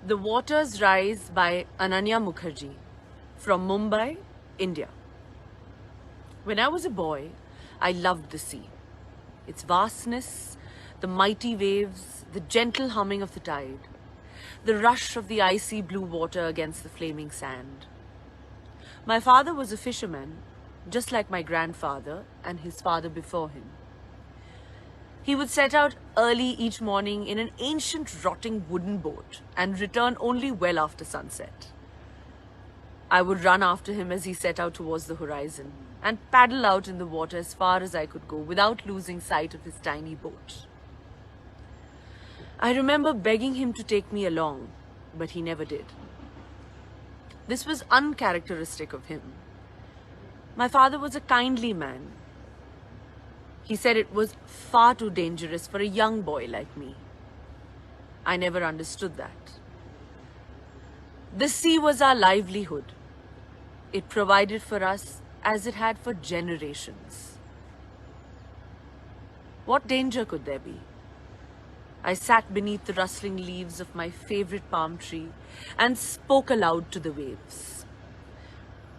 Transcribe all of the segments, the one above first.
The Waters Rise by Ananya Mukherjee from Mumbai, India. When I was a boy, I loved the sea. Its vastness, the mighty waves, the gentle humming of the tide, the rush of the icy blue water against the flaming sand. My father was a fisherman, just like my grandfather and his father before him. He would set out early each morning in an ancient rotting wooden boat and return only well after sunset. I would run after him as he set out towards the horizon and paddle out in the water as far as I could go without losing sight of his tiny boat. I remember begging him to take me along, but he never did. This was uncharacteristic of him. My father was a kindly man. He said it was far too dangerous for a young boy like me. I never understood that. The sea was our livelihood. It provided for us as it had for generations. What danger could there be? I sat beneath the rustling leaves of my favorite palm tree and spoke aloud to the waves,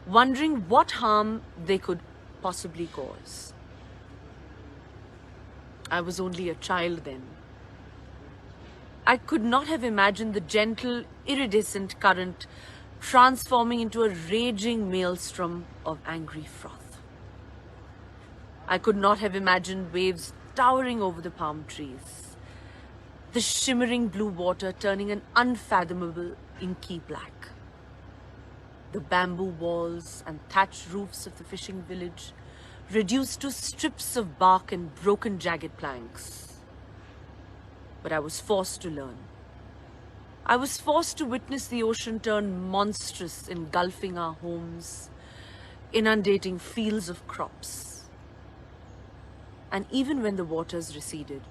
wondering what harm they could possibly cause. I was only a child then. I could not have imagined the gentle, iridescent current transforming into a raging maelstrom of angry froth. I could not have imagined waves towering over the palm trees, the shimmering blue water turning an unfathomable inky black. The bamboo walls and thatched roofs of the fishing village reduced to strips of bark and broken jagged planks. But I was forced to learn. I was forced to witness the ocean turn monstrous, engulfing our homes, inundating fields of crops. And even when the waters receded,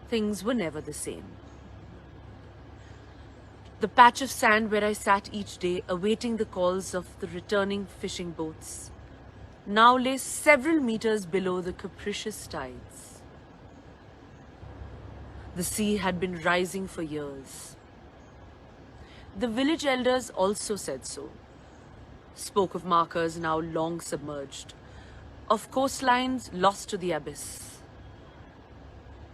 things were never the same. The patch of sand where I sat each day awaiting the calls of the returning fishing boats now lay several meters below the capricious tides. The sea had been rising for years. The village elders also said so, spoke of markers now long submerged, of coastlines lost to the abyss.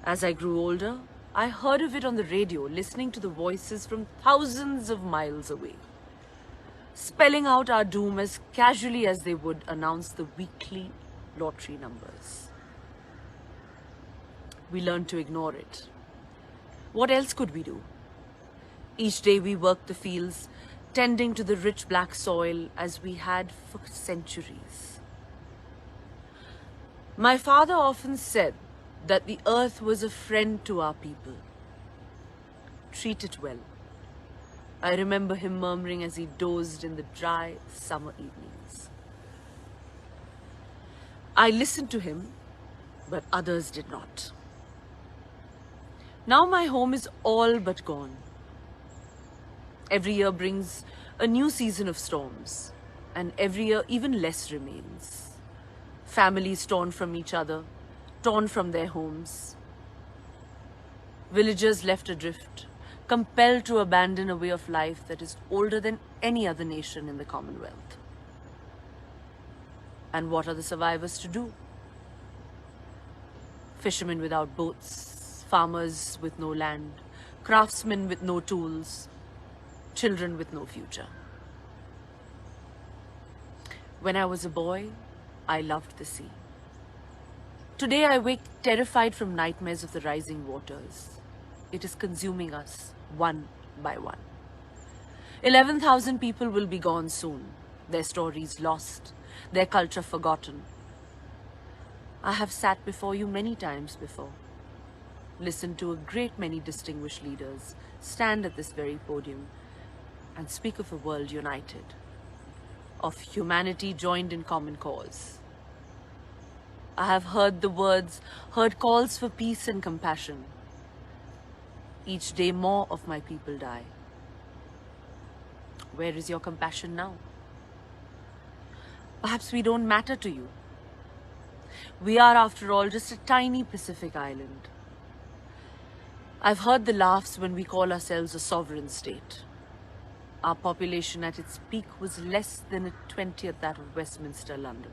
As I grew older, I heard of it on the radio, listening to the voices from thousands of miles away, spelling out our doom as casually as they would announce the weekly lottery numbers. We learned to ignore it. What else could we do? Each day we worked the fields, tending to the rich black soil as we had for centuries. My father often said that the earth was a friend to our people. Treat it well. I remember him murmuring as he dozed in the dry summer evenings. I listened to him, but others did not. Now my home is all but gone. Every year brings a new season of storms, and every year even less remains. Families torn from each other, torn from their homes. Villagers left adrift, compelled to abandon a way of life that is older than any other nation in the Commonwealth. And what are the survivors to do? Fishermen without boats, farmers with no land, craftsmen with no tools, children with no future. When I was a boy, I loved the sea. Today I wake terrified from nightmares of the rising waters. It is consuming us, one by one. 11,000 people will be gone soon, their stories lost, their culture forgotten. I have sat before you many times before, listened to a great many distinguished leaders stand at this very podium and speak of a world united, of humanity joined in common cause. I have heard the words, heard calls for peace and compassion. Each day more of my people die. Where is your compassion now? Perhaps we don't matter to you. We are, after all, just a tiny Pacific island. I've heard the laughs when we call ourselves a sovereign state. Our population at its peak was less than a 20th that of Westminster, London.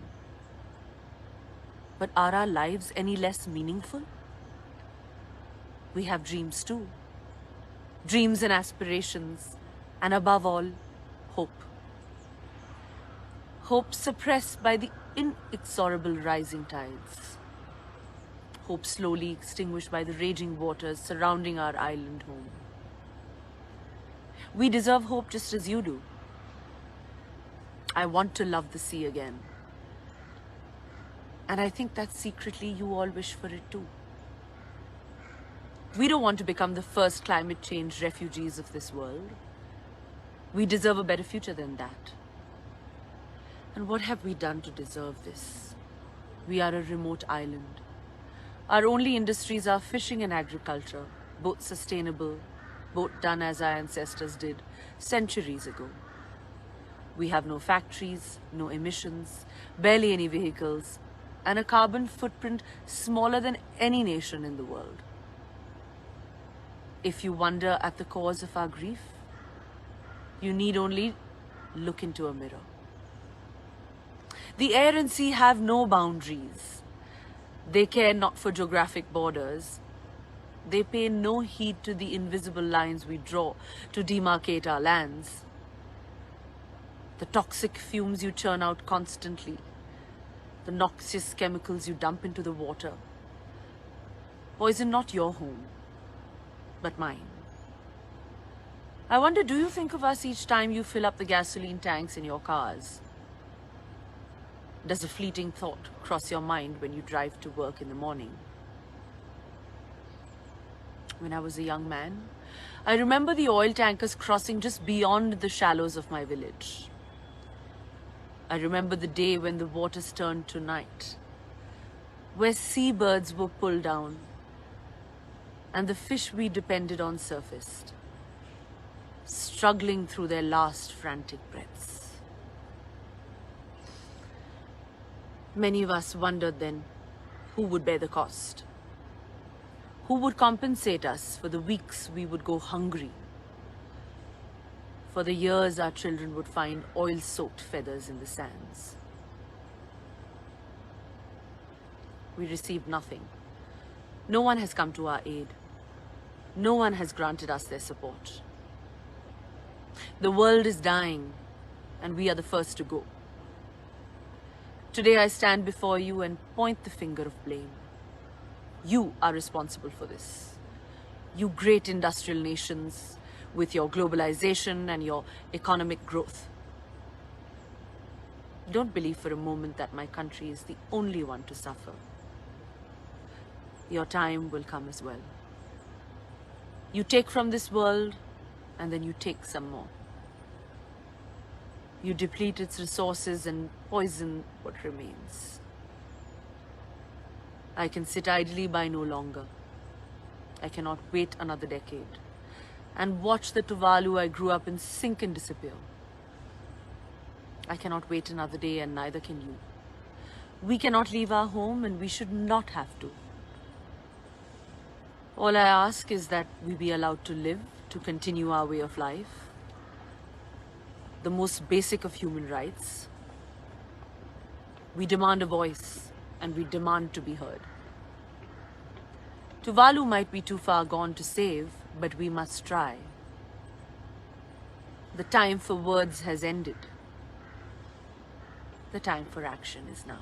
But are our lives any less meaningful? We have dreams too. Dreams and aspirations, and above all, hope. Hope suppressed by the inexorable rising tides. Hope slowly extinguished by the raging waters surrounding our island home. We deserve hope just as you do. I want to love the sea again. And I think that secretly you all wish for it too. We don't want to become the first climate change refugees of this world. We deserve a better future than that. And what have we done to deserve this? We are a remote island. Our only industries are fishing and agriculture, both sustainable, both done as our ancestors did centuries ago. We have no factories, no emissions, barely any vehicles, and a carbon footprint smaller than any nation in the world. If you wonder at the cause of our grief, you need only look into a mirror. The air and sea have no boundaries. They care not for geographic borders. They pay no heed to the invisible lines we draw to demarcate our lands. The toxic fumes you churn out constantly, the noxious chemicals you dump into the water, poison not your home, but mine. I wonder, do you think of us each time you fill up the gasoline tanks in your cars? Does a fleeting thought cross your mind when you drive to work in the morning? When I was a young man, I remember the oil tankers crossing just beyond the shallows of my village. I remember the day when the waters turned to night, where seabirds were pulled down, and the fish we depended on surfaced, struggling through their last frantic breaths. Many of us wondered then, who would bear the cost? Who would compensate us for the weeks we would go hungry? For the years our children would find oil-soaked feathers in the sands? We received nothing. No one has come to our aid. No one has granted us their support. The world is dying, and we are the first to go. Today I stand before you and point the finger of blame. You are responsible for this. You great industrial nations with your globalization and your economic growth. Don't believe for a moment that my country is the only one to suffer. Your time will come as well. You take from this world, and then you take some more. You deplete its resources and poison what remains. I can sit idly by no longer. I cannot wait another decade and watch the Tuvalu I grew up in sink and disappear. I cannot wait another day, and neither can you. We cannot leave our home, and we should not have to. All I ask is that we be allowed to live, to continue our way of life, the most basic of human rights. We demand a voice, and we demand to be heard. Tuvalu might be too far gone to save, but we must try. The time for words has ended. The time for action is now.